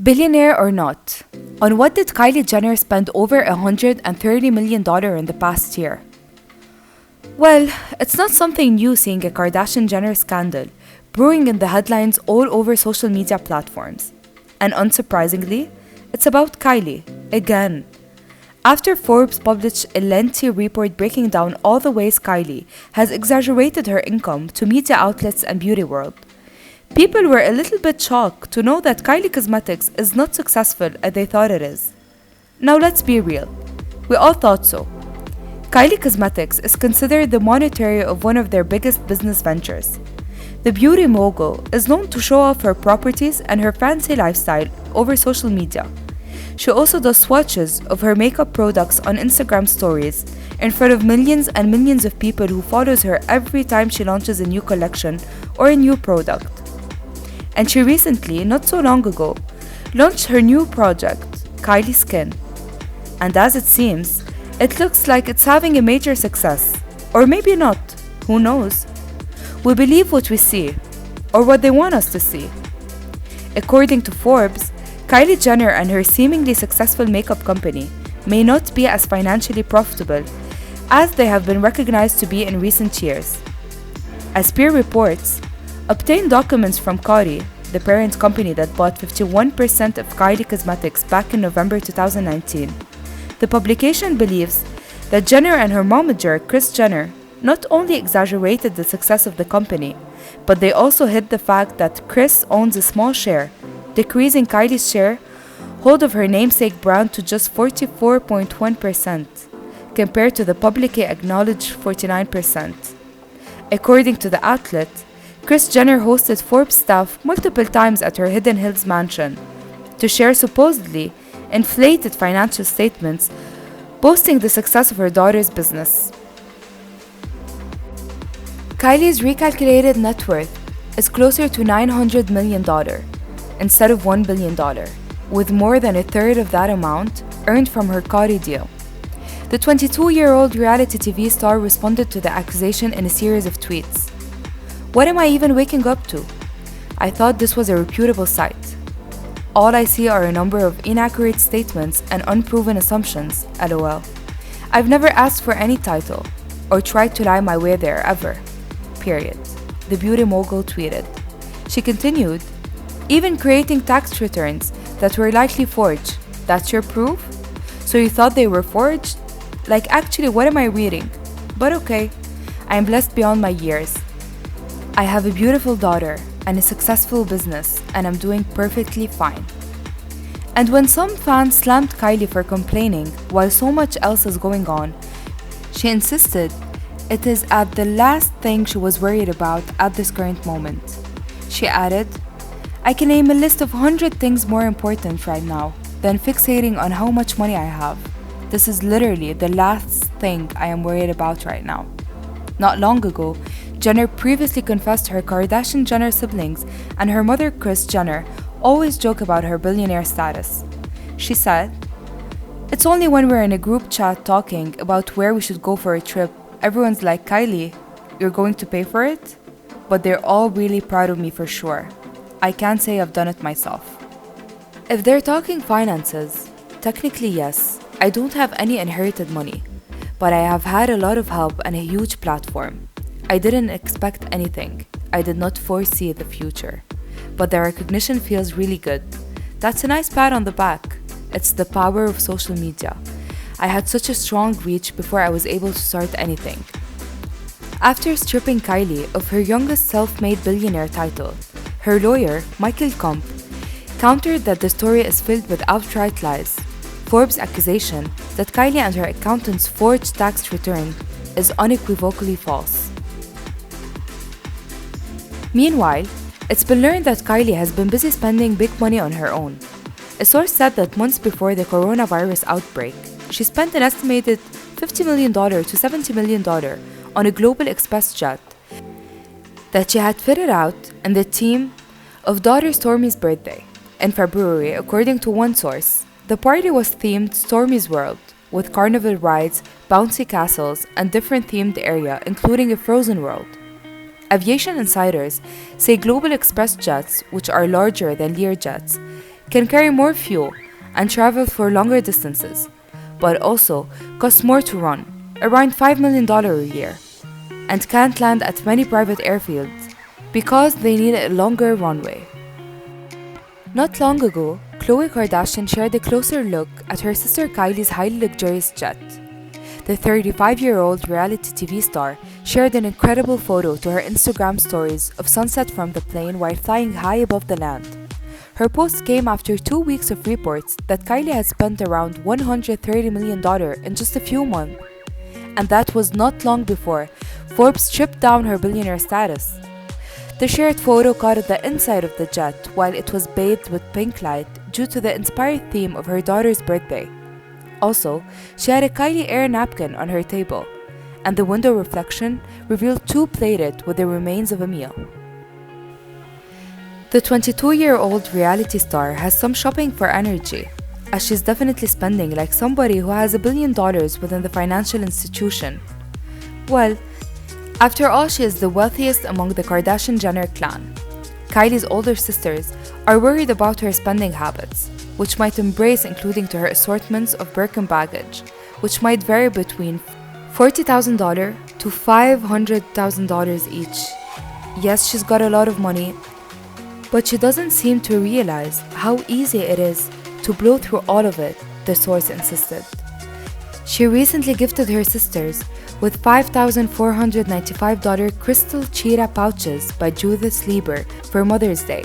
Billionaire or not? On what did Kylie Jenner spend over $130 million in the past year? Well, it's not something new seeing a Kardashian-Jenner scandal brewing in the headlines all over social media platforms. And unsurprisingly, it's about Kylie, again. After Forbes published a lengthy report breaking down all the ways Kylie has exaggerated her income to media outlets and beauty world, people were a little bit shocked to know that Kylie Cosmetics is not successful as they thought it is. Now let's be real. We all thought so. Kylie Cosmetics is considered the monetary of one of their biggest business ventures. The beauty mogul is known to show off her properties and her fancy lifestyle over social media. She also does swatches of her makeup products on Instagram stories in front of millions and millions of people who follows her every time she launches a new collection or a new product. And she recently, not so long ago, launched her new project, Kylie Skin. And as it seems, it looks like it's having a major success. Or maybe not, who knows? We believe what we see, or what they want us to see. According to Forbes, Kylie Jenner and her seemingly successful makeup company may not be as financially profitable as they have been recognized to be in recent years. As peer reports, obtained documents from Kylie, the parent company that bought 51% of Kylie Cosmetics back in November 2019, the publication believes that Jenner and her momager, Kris Jenner, not only exaggerated the success of the company, but they also hid the fact that Kris owns a small share, decreasing Kylie's share hold of her namesake brand to just 44.1%, compared to the publicly acknowledged 49%. According to the outlet, Kris Jenner hosted Forbes staff multiple times at her Hidden Hills mansion to share supposedly inflated financial statements boasting the success of her daughter's business. Kylie's recalculated net worth is closer to $900 million instead of $1 billion, with more than a third of that amount earned from her Kylie deal. The 22-year-old reality TV star responded to the accusation in a series of tweets. What am I even waking up to? I thought this was a reputable site. All I see are a number of inaccurate statements and unproven assumptions, lol. I've never asked for any title or tried to lie my way there ever. Period. The beauty mogul tweeted. She continued, even creating tax returns that were likely forged. That's your proof? So you thought they were forged? Like actually, what am I reading? But okay, I am blessed beyond my years. I have a beautiful daughter and a successful business, and I'm doing perfectly fine. And when some fans slammed Kylie for complaining while so much else is going on, she insisted it is at the last thing she was worried about at this current moment. She added, I can name a list of 100 things more important right now than fixating on how much money I have. This is literally the last thing I am worried about right now. Not long ago, Jenner previously confessed her Kardashian-Jenner siblings and her mother Kris Jenner always joke about her billionaire status. She said, it's only when we're in a group chat talking about where we should go for a trip, everyone's like, Kylie, you're going to pay for it? But they're all really proud of me for sure. I can't say I've done it myself. If they're talking finances, technically yes, I don't have any inherited money, but I have had a lot of help and a huge platform. I didn't expect anything. I did not foresee the future. But the recognition feels really good. That's a nice pat on the back. It's the power of social media. I had such a strong reach before I was able to start anything. After stripping Kylie of her youngest self-made billionaire title, her lawyer, Michael Kump, countered that the story is filled with outright lies. Forbes' accusation that Kylie and her accountant's forged tax return is unequivocally false. Meanwhile, it's been learned that Kylie has been busy spending big money on her own. A source said that months before the coronavirus outbreak, she spent an estimated $50 million to $70 million on a global express jet that she had fitted out in the theme of daughter Stormi's birthday. In February, according to one source, the party was themed Stormi's World, with carnival rides, bouncy castles, and different themed area, including a frozen world. Aviation insiders say global express jets, which are larger than Lear jets, can carry more fuel and travel for longer distances, but also cost more to run, around $5 million a year, and can't land at many private airfields because they need a longer runway. Not long ago, Khloe Kardashian shared a closer look at her sister Kylie's highly luxurious jet. The 35-year-old reality TV star shared an incredible photo to her Instagram stories of sunset from the plane while flying high above the land. Her post came after 2 weeks of reports that Kylie had spent around $130 million in just a few months. And that was not long before Forbes stripped down her billionaire status. The shared photo caught at the inside of the jet while it was bathed with pink light due to the inspired theme of her daughter's birthday. Also, she had a Kylie Air napkin on her table, and the window reflection revealed two plated with the remains of a meal. The 22-year-old reality star has some shopping for energy, as she's definitely spending like somebody who has $1 billion within the financial institution. Well, after all, she is the wealthiest among the Kardashian-Jenner clan. Kylie's older sisters are worried about her spending habits, which might embrace including to her assortments of Birkin baggage, which might vary between $40,000 to $500,000 each. Yes, she's got a lot of money, but she doesn't seem to realize how easy it is to blow through all of it, the source insisted. She recently gifted her sisters with $5,495 crystal cheetah pouches by Judith Lieber for Mother's Day.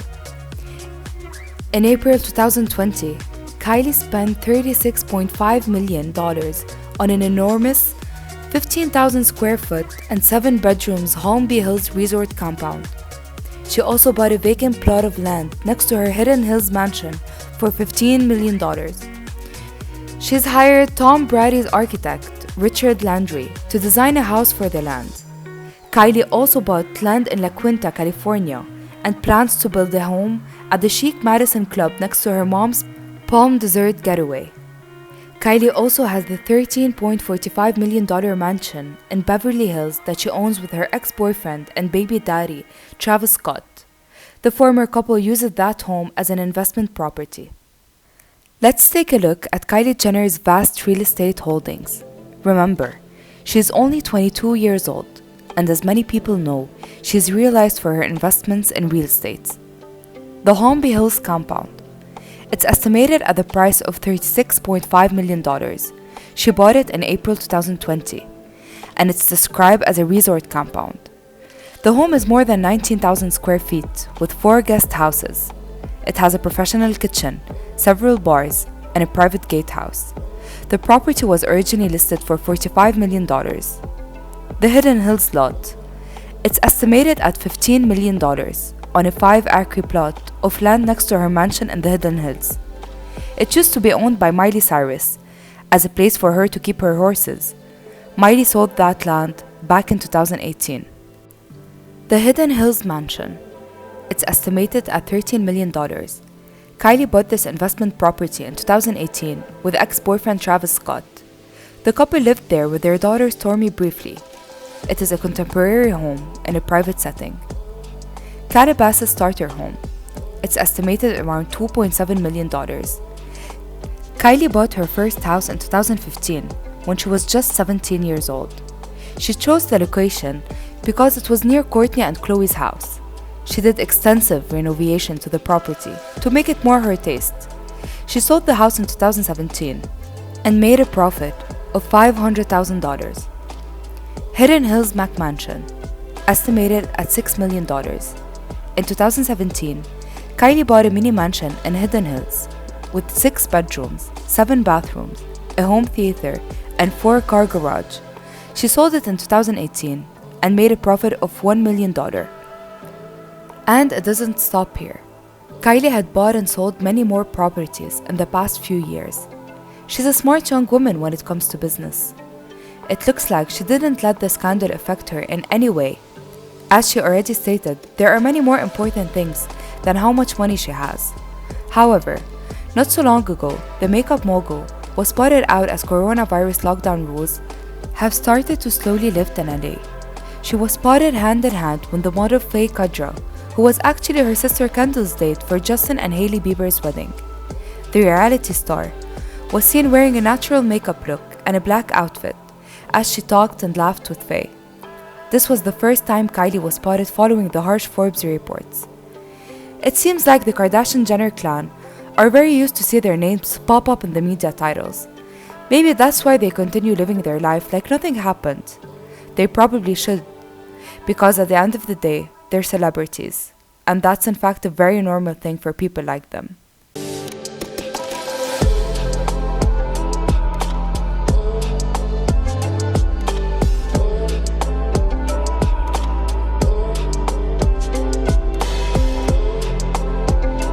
In April 2020, Kylie spent $36.5 million on an enormous 15,000 square foot and 7 bedrooms Holmby Hills resort compound. She also bought a vacant plot of land next to her Hidden Hills mansion for $15 million. She's hired Tom Brady's architect, Richard Landry, to design a house for the land. Kylie also bought land in La Quinta, California, and plans to build a home at the chic Madison Club next to her mom's Palm Desert getaway. Kylie also has the $13.45 million mansion in Beverly Hills that she owns with her ex-boyfriend and baby daddy, Travis Scott. The former couple uses that home as an investment property. Let's take a look at Kylie Jenner's vast real estate holdings. Remember, she's only 22 years old, and as many people know, she's realized for her investments in real estate. The Holmby Hills compound. It's estimated at the price of $36.5 million. She bought it in April 2020, and it's described as a resort compound. The home is more than 19,000 square feet with 4 guest houses. It has a professional kitchen, several bars, and a private gatehouse. The property was originally listed for $45 million. The Hidden Hills lot. It's estimated at $15 million on a 5-acre plot of land next to her mansion in the Hidden Hills. It used to be owned by Miley Cyrus as a place for her to keep her horses. Miley sold that land back in 2018. The Hidden Hills mansion. It's estimated at $13 million. Kylie bought this investment property in 2018 with ex-boyfriend Travis Scott. The couple lived there with their daughter Stormy briefly. It is a contemporary home in a private setting. Calabasas starter home. It's estimated around $2.7 million. Kylie bought her first house in 2015 when she was just 17 years old. She chose the location because it was near Kourtney and Khloe's house. She did extensive renovation to the property to make it more her taste. She sold the house in 2017 and made a profit of $500,000. Hidden Hills McMansion, estimated at $6 million. In 2017, Kylie bought a mini mansion in Hidden Hills with 6 bedrooms, 7 bathrooms, a home theater, and 4-car garage. She sold it in 2018 and made a profit of $1 million. And it doesn't stop here. Kylie had bought and sold many more properties in the past few years. She's a smart young woman when it comes to business. It looks like she didn't let the scandal affect her in any way. As she already stated, there are many more important things than how much money she has. However, not so long ago, the makeup mogul was spotted out as coronavirus lockdown rules have started to slowly lift in LA. She was spotted hand in hand with the model Faye Kadra, who was actually her sister Kendall's date for Justin and Hailey Bieber's wedding. the reality star, was seen wearing a natural makeup look and a black outfit as she talked and laughed with Faye. This was the first time Kylie was spotted following the harsh Forbes reports. It seems like the Kardashian-Jenner clan are very used to see their names pop up in the media titles. Maybe that's why they continue living their life like nothing happened. They probably should, because at the end of the day, they're celebrities, and that's in fact a very normal thing for people like them.